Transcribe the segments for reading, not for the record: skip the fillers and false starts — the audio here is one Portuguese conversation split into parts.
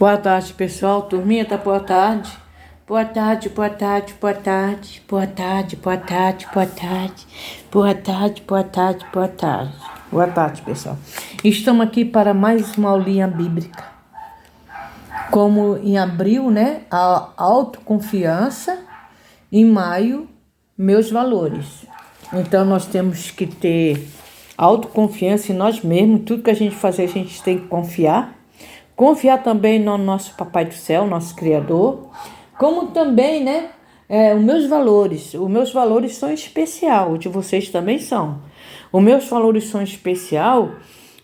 Boa tarde, pessoal. Turminha, tá boa tarde. Boa tarde, boa tarde, boa tarde. Boa tarde, boa tarde, boa tarde. Boa tarde, boa tarde, boa tarde. Boa tarde, pessoal. Estamos aqui para mais uma aulinha bíblica. Como em abril, né? A autoconfiança. Em maio, meus valores. Então, nós temos que ter autoconfiança em nós mesmos. Tudo que a gente fazer, a gente tem que confiar. Confiar também no nosso Papai do Céu, nosso Criador. Como também, né? Os meus valores. Os meus valores são especial. De vocês também são. Os meus valores são especial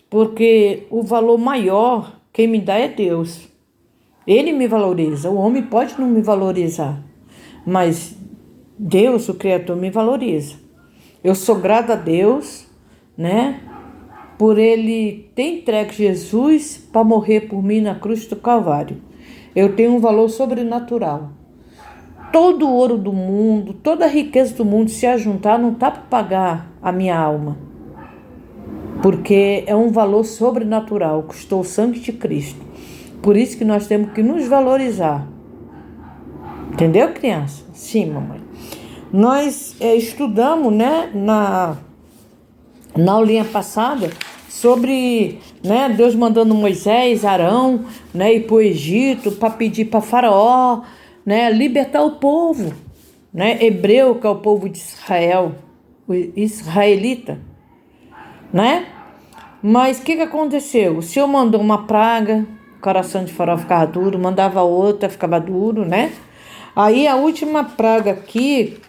porque o valor maior, quem me dá é Deus. Ele me valoriza. O homem pode não me valorizar. Mas Deus, o Criador, me valoriza. Eu sou grata a Deus, né? Por Ele ter entregue Jesus para morrer por mim na cruz do Calvário. Eu tenho um valor sobrenatural. Todo o ouro do mundo, toda a riqueza do mundo, se ajuntar, não está para pagar a minha alma. Porque é um valor sobrenatural, custou o sangue de Cristo. Por isso que nós temos que nos valorizar. Entendeu, criança? Sim, mamãe. Nós estudamos, né, na aulinha passada sobre, né, Deus mandando Moisés, Arão, né, ir para o Egito para pedir para Faraó, né, libertar o povo, né, hebreu, que é o povo de Israel, o israelita, né? Mas o que aconteceu? O Senhor mandou uma praga, o coração de Faraó ficava duro, mandava outra, ficava duro, né? Aí a última praga aqui,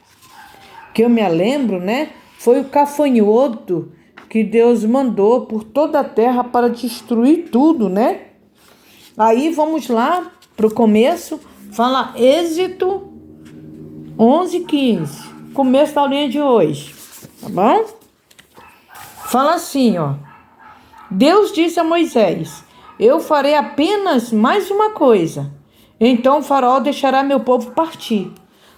que eu me lembro, né, foi o gafanhoto que Deus mandou por toda a terra para destruir tudo, né? Aí vamos lá para o começo, fala Êxodo 11:15, começo da aulinha de hoje, tá bom? Fala assim, ó. Deus disse a Moisés: eu farei apenas mais uma coisa. Então o Faraó deixará meu povo partir.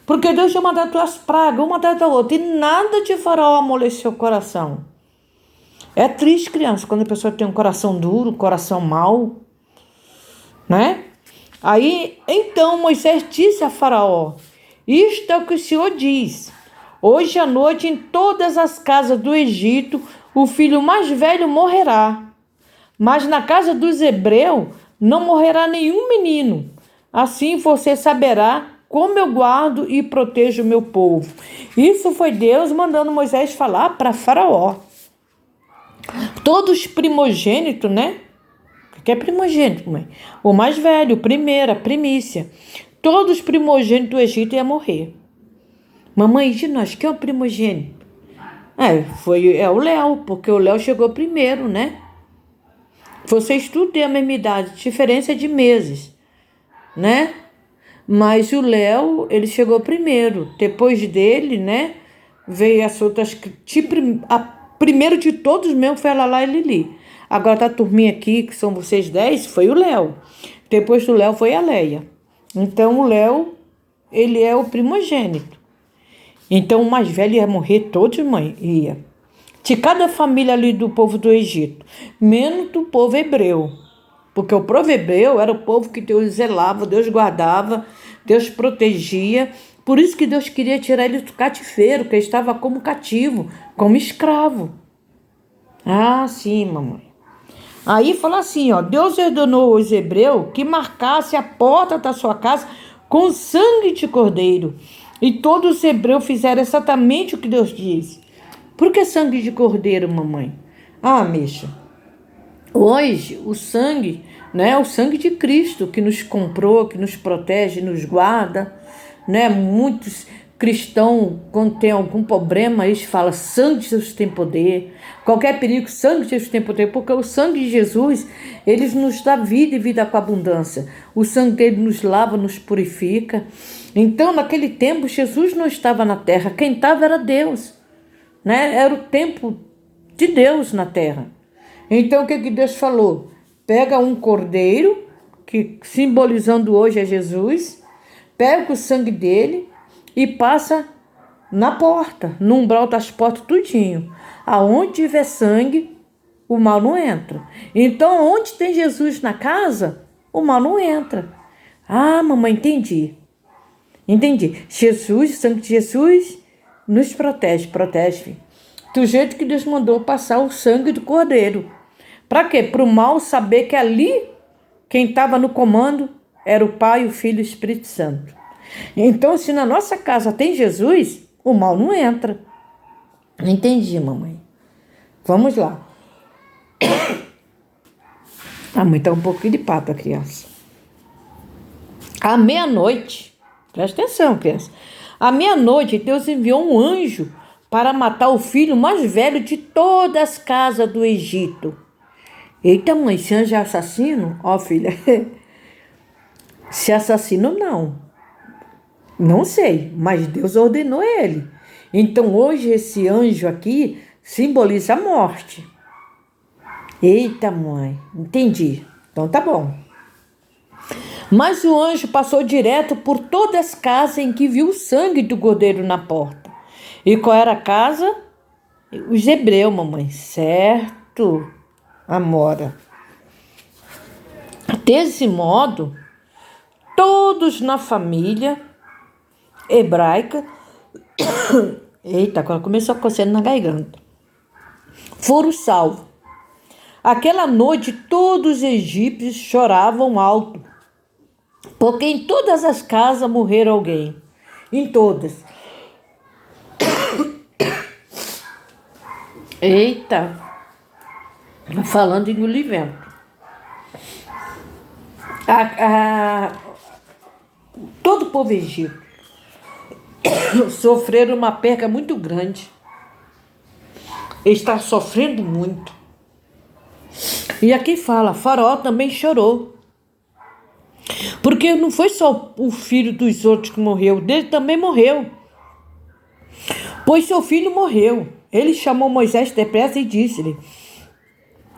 Porque Deus tinha mandado as pragas, uma atrás da outra, e nada de Faraó amoleceu o coração. É triste, criança, quando a pessoa tem um coração duro, um coração mau, né? Aí, então Moisés disse a Faraó: isto é o que o Senhor diz. Hoje à noite, em todas as casas do Egito, o filho mais velho morrerá. Mas na casa dos hebreus não morrerá nenhum menino. Assim você saberá como eu guardo e protejo o meu povo. Isso foi Deus mandando Moisés falar para Faraó. Todos primogênitos, né? O que é primogênito, mãe? O mais velho, o primeiro, a primícia. Todos os primogênitos do Egito iam morrer. Mamãe, de nós, quem é o primogênito? É o Léo, porque o Léo chegou primeiro, né? Vocês tudo têm a mesma idade, diferença de meses, né? Mas o Léo, ele chegou primeiro. Depois dele, né? Veio as outras. A primeiro de todos mesmo foi a Lala e Lili. Agora tá a turminha aqui, que são vocês 10, foi o Léo. Depois do Léo foi a Leia. Então o Léo, ele é o primogênito. Então o mais velho ia morrer todos, mãe? Ia. De cada família ali do povo do Egito, menos do povo hebreu. Porque o povo hebreu era o povo que Deus zelava, Deus guardava, Deus protegia. Por isso que Deus queria tirar ele do cativeiro, que ele estava como cativo, como escravo. Ah, sim, mamãe. Aí fala assim, ó, Deus ordenou aos hebreus que marcasse a porta da sua casa com sangue de cordeiro. E todos os hebreus fizeram exatamente o que Deus disse. Por que sangue de cordeiro, mamãe? Ah, Misha, hoje o sangue, né, é o sangue de Cristo que nos comprou, que nos protege, nos guarda, né? Muitos cristãos, quando tem algum problema, eles falam, sangue de Jesus tem poder. Qualquer perigo, sangue de Jesus tem poder, porque o sangue de Jesus, ele nos dá vida e vida com abundância. O sangue dele nos lava, nos purifica. Então, naquele tempo, Jesus não estava na terra, quem estava era Deus. Né? Era o tempo de Deus na terra. Então o que Deus falou? Pega um cordeiro, que simbolizando hoje é Jesus, pega o sangue dele e passa na porta, no umbral das portas tudinho. Aonde tiver sangue, o mal não entra. Então onde tem Jesus na casa, o mal não entra. Ah, mamãe, entendi. Entendi. Jesus, o sangue de Jesus nos protege, filho. Do jeito que Deus mandou passar o sangue do Cordeiro. Para quê? Para o mal saber que ali quem estava no comando era o Pai, o Filho e o Espírito Santo. Então, se na nossa casa tem Jesus, o mal não entra. Entendi, mamãe. Vamos lá. A mãe tá um pouquinho de papo, a criança. À meia-noite, presta atenção, criança. À meia-noite, Deus enviou um anjo para matar o filho mais velho de todas as casas do Egito. Eita, mãe, esse anjo é assassino? Ó, filha, se assassino não. Não sei, mas Deus ordenou ele. Então, hoje, esse anjo aqui simboliza a morte. Eita, mãe, entendi. Então, tá bom. Mas o anjo passou direto por todas as casas em que viu o sangue do cordeiro na porta. E qual era a casa? Os hebreus, mamãe. Certo, Amora. Desse modo, todos na família hebraica, eita, agora começou a coçar na garganta, foram salvos. Aquela noite, todos os egípcios choravam alto, porque em todas as casas morreram alguém. Em todas. Eita, falando em engolir vento. Todo o povo egípcio sofreram uma perca muito grande. Está sofrendo muito. E aqui fala, Faraó também chorou. Porque não foi só o filho dos outros que morreu, dele também morreu. Pois seu filho morreu. Ele chamou Moisés depressa e disse-lhe: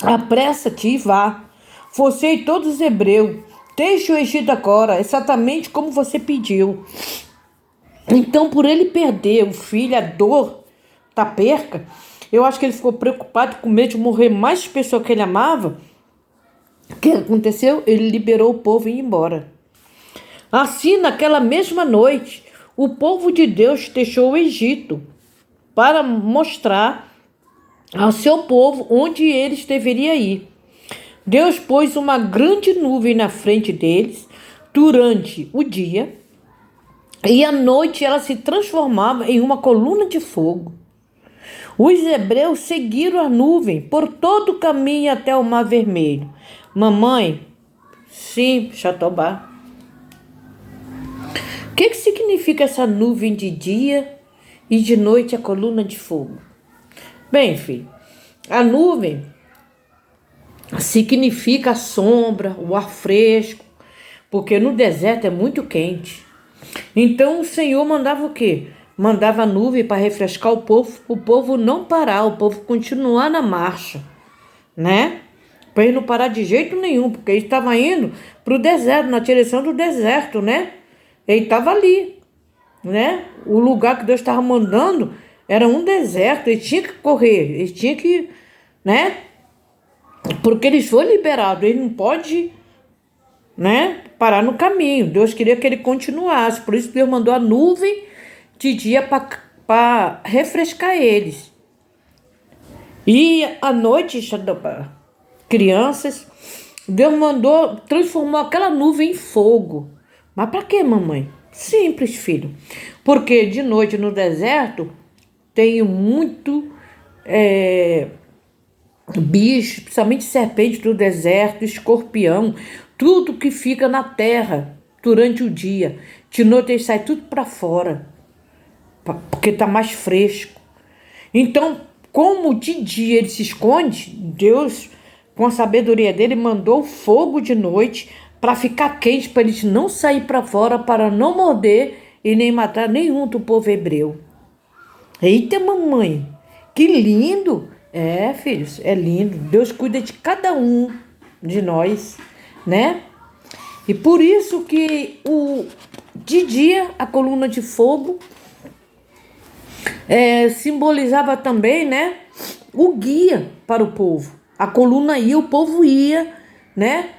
apressa-te e vá, você e todos os hebreus, deixe o Egito agora, exatamente como você pediu. Então, por ele perder o filho, a dor da perca, eu acho que ele ficou preocupado, com medo de morrer mais pessoas que ele amava. O que aconteceu? Ele liberou o povo e ia embora. Assim, naquela mesma noite, o povo de Deus deixou o Egito para mostrar ao seu povo onde eles deveriam ir. Deus pôs uma grande nuvem na frente deles durante o dia, e à noite ela se transformava em uma coluna de fogo. Os hebreus seguiram a nuvem por todo o caminho até o Mar Vermelho. Mamãe, sim, Chatobá. O que significa essa nuvem de dia e de noite a coluna de fogo? Bem, filho, a nuvem significa a sombra, o ar fresco, porque no deserto é muito quente. Então o Senhor mandava o quê? Mandava a nuvem para refrescar o povo não parar, o povo continuar na marcha, né? Para ele não parar de jeito nenhum, porque ele estava indo para o deserto, na direção do deserto, né? Ele estava ali, né? O lugar que Deus estava mandando era um deserto, ele tinha que correr, ele tinha que, né? Porque eles foram liberados, ele não pode, né, parar no caminho. Deus queria que ele continuasse, por isso Deus mandou a nuvem de dia para refrescar eles. E à noite, crianças, Deus transformou aquela nuvem em fogo. Mas para quê, mamãe? Simples, filho. Porque de noite no deserto tem muito bicho, principalmente serpente do deserto, escorpião, tudo que fica na terra durante o dia. De noite ele sai tudo para fora, porque está mais fresco. Então, como de dia ele se esconde, Deus, com a sabedoria dele, mandou fogo de noite para ficar quente, para eles não sair para fora, para não morder e nem matar nenhum do povo hebreu. Eita, mamãe, que lindo! É, filhos, é lindo. Deus cuida de cada um de nós, né? E por isso que de dia a coluna de fogo simbolizava também, né, o guia para o povo. A coluna ia, o povo ia, né?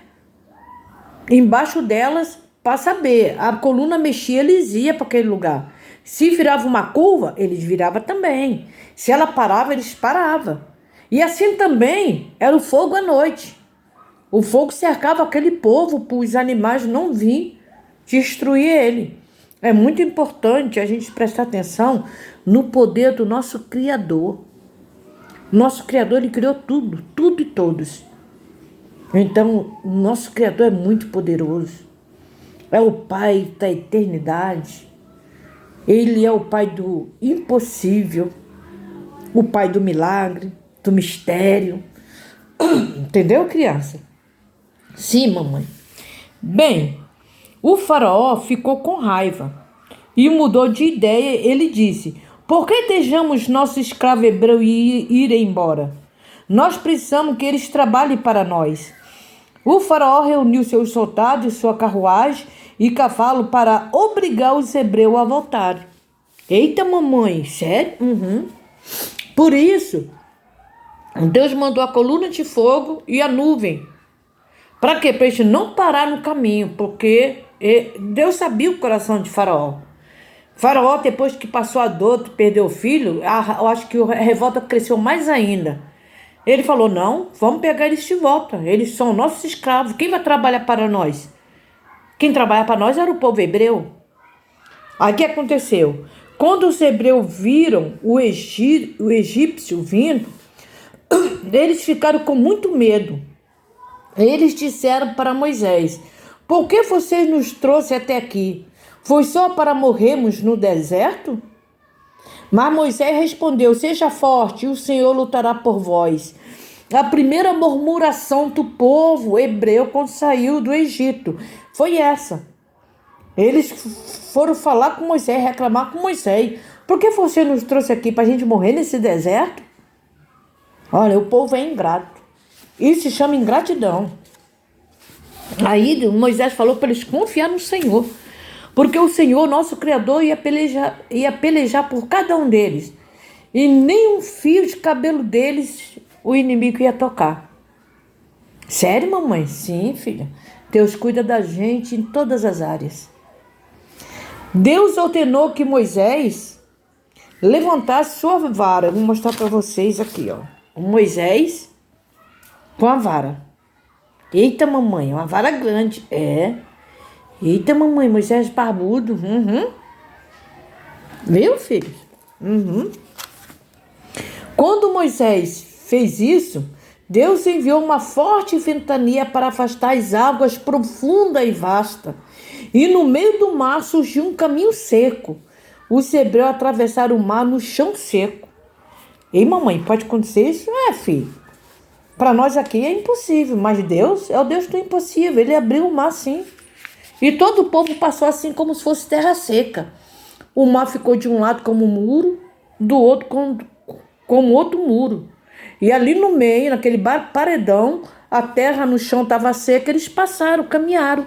embaixo delas para saber. A coluna mexia, eles iam para aquele lugar. Se virava uma curva, eles viravam também. Se ela parava, eles paravam. E assim também era o fogo à noite. O fogo cercava aquele povo para os animais não vir destruir ele. É muito importante a gente prestar atenção no poder do nosso Criador. Nosso Criador, ele criou tudo, tudo e todos. Então, o nosso Criador é muito poderoso. É o Pai da eternidade. Ele é o Pai do impossível, o Pai do milagre, do mistério. Entendeu, criança? Sim, mamãe. Bem, o faraó ficou com raiva e mudou de ideia. Ele disse: por que deixamos nosso escravo hebreu ir embora? Nós precisamos que eles trabalhem para nós. O faraó reuniu seus soldados, sua carruagem e cavalo para obrigar os hebreus a voltarem. Eita, mamãe, sério? Uhum. Por isso, Deus mandou a coluna de fogo e a nuvem. Para quê? Para eles não parar no caminho, porque Deus sabia o coração de Faraó. Faraó, depois que passou a dor, perdeu o filho, eu acho que a revolta cresceu mais ainda. Ele falou: não, vamos pegar eles de volta. Eles são nossos escravos. Quem vai trabalhar para nós? Quem trabalha para nós era o povo hebreu. Aí o que aconteceu? Quando os hebreus viram o egípcio vindo, eles ficaram com muito medo. Eles disseram para Moisés: por que você nos trouxe até aqui? Foi só para morrermos no deserto? Mas Moisés respondeu: seja forte, e o Senhor lutará por vós. A primeira murmuração do povo hebreu quando saiu do Egito foi essa. Eles foram falar com Moisés, reclamar com Moisés: por que você nos trouxe aqui para a gente morrer nesse deserto? Olha, o povo é ingrato. Isso se chama ingratidão. Aí Moisés falou para eles confiar no Senhor, porque o Senhor, nosso Criador, ia pelejar por cada um deles. E nem um fio de cabelo deles o inimigo ia tocar. Sério, mamãe? Sim, filha. Deus cuida da gente em todas as áreas. Deus ordenou que Moisés levantasse sua vara. Vou mostrar para vocês aqui, ó. O Moisés com a vara. Eita, mamãe, uma vara grande. É. Eita, mamãe, Moisés barbudo. Uhum. Viu, filho? Uhum. Quando Moisés fez isso, Deus enviou uma forte ventania para afastar as águas profundas e vastas. E no meio do mar surgiu um caminho seco. Os hebreus atravessaram o mar no chão seco. Ei, mamãe, pode acontecer isso? É, filho. Para nós aqui é impossível, mas Deus é o Deus do impossível. Ele abriu o mar assim. E todo o povo passou assim como se fosse terra seca. O mar ficou de um lado como um muro, do outro como outro muro. E ali no meio, naquele paredão, a terra no chão estava seca, eles passaram, caminharam.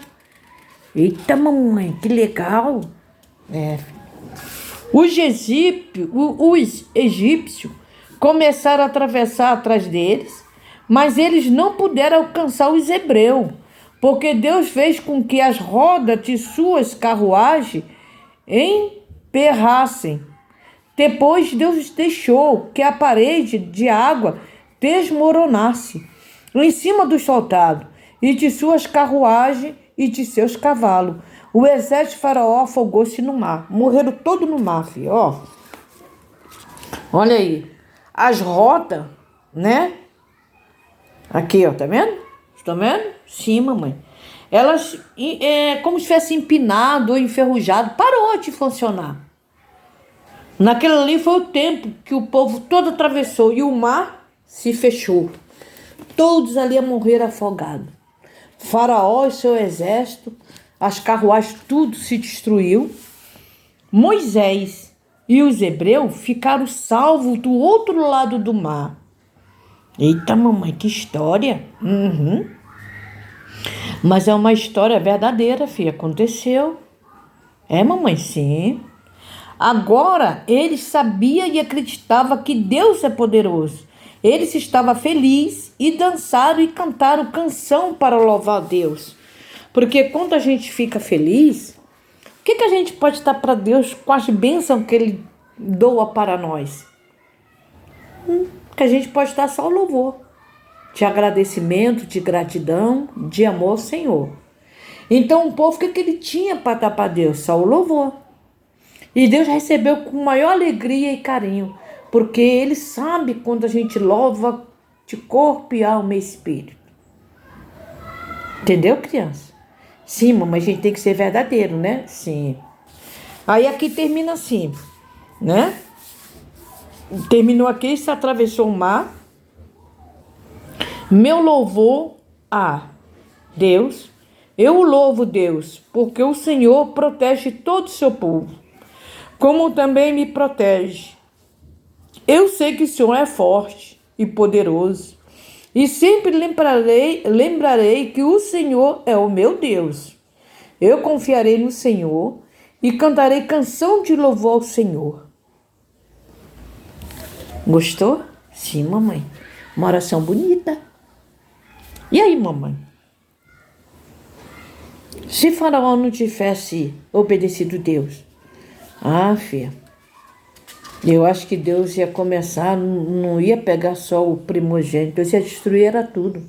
Eita, mamãe, que legal. É. Os egípcios começaram a atravessar atrás deles, mas eles não puderam alcançar os hebreus, porque Deus fez com que as rodas de suas carruagens emperrassem. Depois Deus deixou que a parede de água desmoronasse em cima dos soldados e de suas carruagens e de seus cavalos. O exército de Faraó afogou-se no mar. Morreram todos no mar, filho. Ó. Olha aí. As rodas, né? Aqui, ó, tá vendo? Estão vendo? Sim, mamãe. Elas, como se tivesse empinado ou enferrujado, parou de funcionar. Naquele ali foi o tempo que o povo todo atravessou e o mar se fechou. Todos ali morreram afogados. Faraó e seu exército, as carruagens, tudo se destruiu. Moisés e os hebreus ficaram salvos do outro lado do mar. Eita, mamãe, que história. Uhum. Mas é uma história verdadeira, filha. Aconteceu. É, mamãe, sim. Agora, eles sabiam e acreditavam que Deus é poderoso. Eles estavam felizes e dançaram e cantaram canção para louvar a Deus. Porque quando a gente fica feliz, o que a gente pode dar para Deus com as bênçãos que Ele doa para nós? Que a gente pode dar só o louvor, de agradecimento, de gratidão, de amor ao Senhor. Então o povo, o que ele tinha para dar para Deus? Só o louvor. E Deus recebeu com maior alegria e carinho, porque Ele sabe quando a gente louva de corpo e alma e espírito. Entendeu, criança? Sim, mamãe, a gente tem que ser verdadeiro, né? Sim. Aí aqui termina assim, né? Terminou aqui, se atravessou o mar. Meu louvor a Deus. Eu louvo Deus, porque o Senhor protege todo o seu povo, como também me protege. Eu sei que o Senhor é forte e poderoso, e sempre lembrarei que o Senhor é o meu Deus. Eu confiarei no Senhor e cantarei canção de louvor ao Senhor. Gostou? Sim, mamãe. Uma oração bonita. E aí, mamãe? Se Faraó não tivesse obedecido Deus, filha, eu acho que Deus ia começar, não ia pegar só o primogênito, Deus ia destruir era tudo.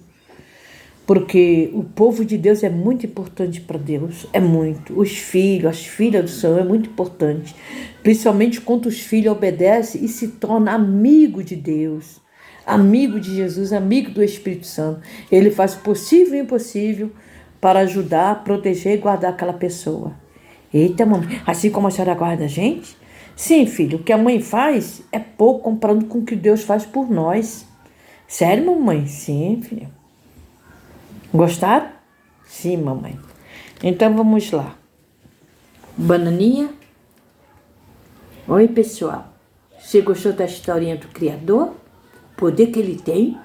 Porque o povo de Deus é muito importante para Deus, é muito. Os filhos, as filhas do Senhor é muito importante. Principalmente quando os filhos obedecem e se tornam amigo de Deus, amigo de Jesus, amigo do Espírito Santo. Ele faz o possível e o impossível para ajudar, proteger e guardar aquela pessoa. Eita, mamãe, assim como a senhora guarda a gente? Sim, filho, o que a mãe faz é pouco comparando com o que Deus faz por nós. Sério, mamãe? Sim, filho. Gostaram? Sim, mamãe. Então vamos lá. Bananinha. Oi, pessoal. Você gostou da historinha do Criador? O poder que ele tem?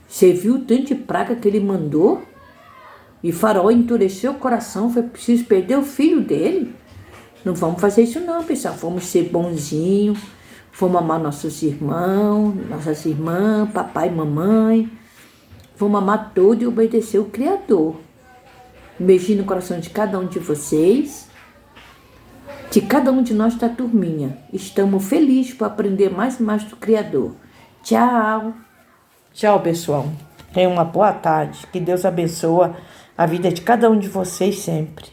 Você viu o tanto de praga que ele mandou? E Faraó endureceu o coração, foi preciso perder o filho dele? Não vamos fazer isso não, pessoal. Vamos ser bonzinhos, vamos amar nossos irmãos, nossas irmãs, papai e mamãe. Vamos amar todo e obedecer o Criador. Um beijinho no coração de cada um de vocês, de cada um de nós da turminha. Estamos felizes por aprender mais e mais do Criador. Tchau. Tchau, pessoal. Tenham uma boa tarde. Que Deus abençoe a vida de cada um de vocês sempre.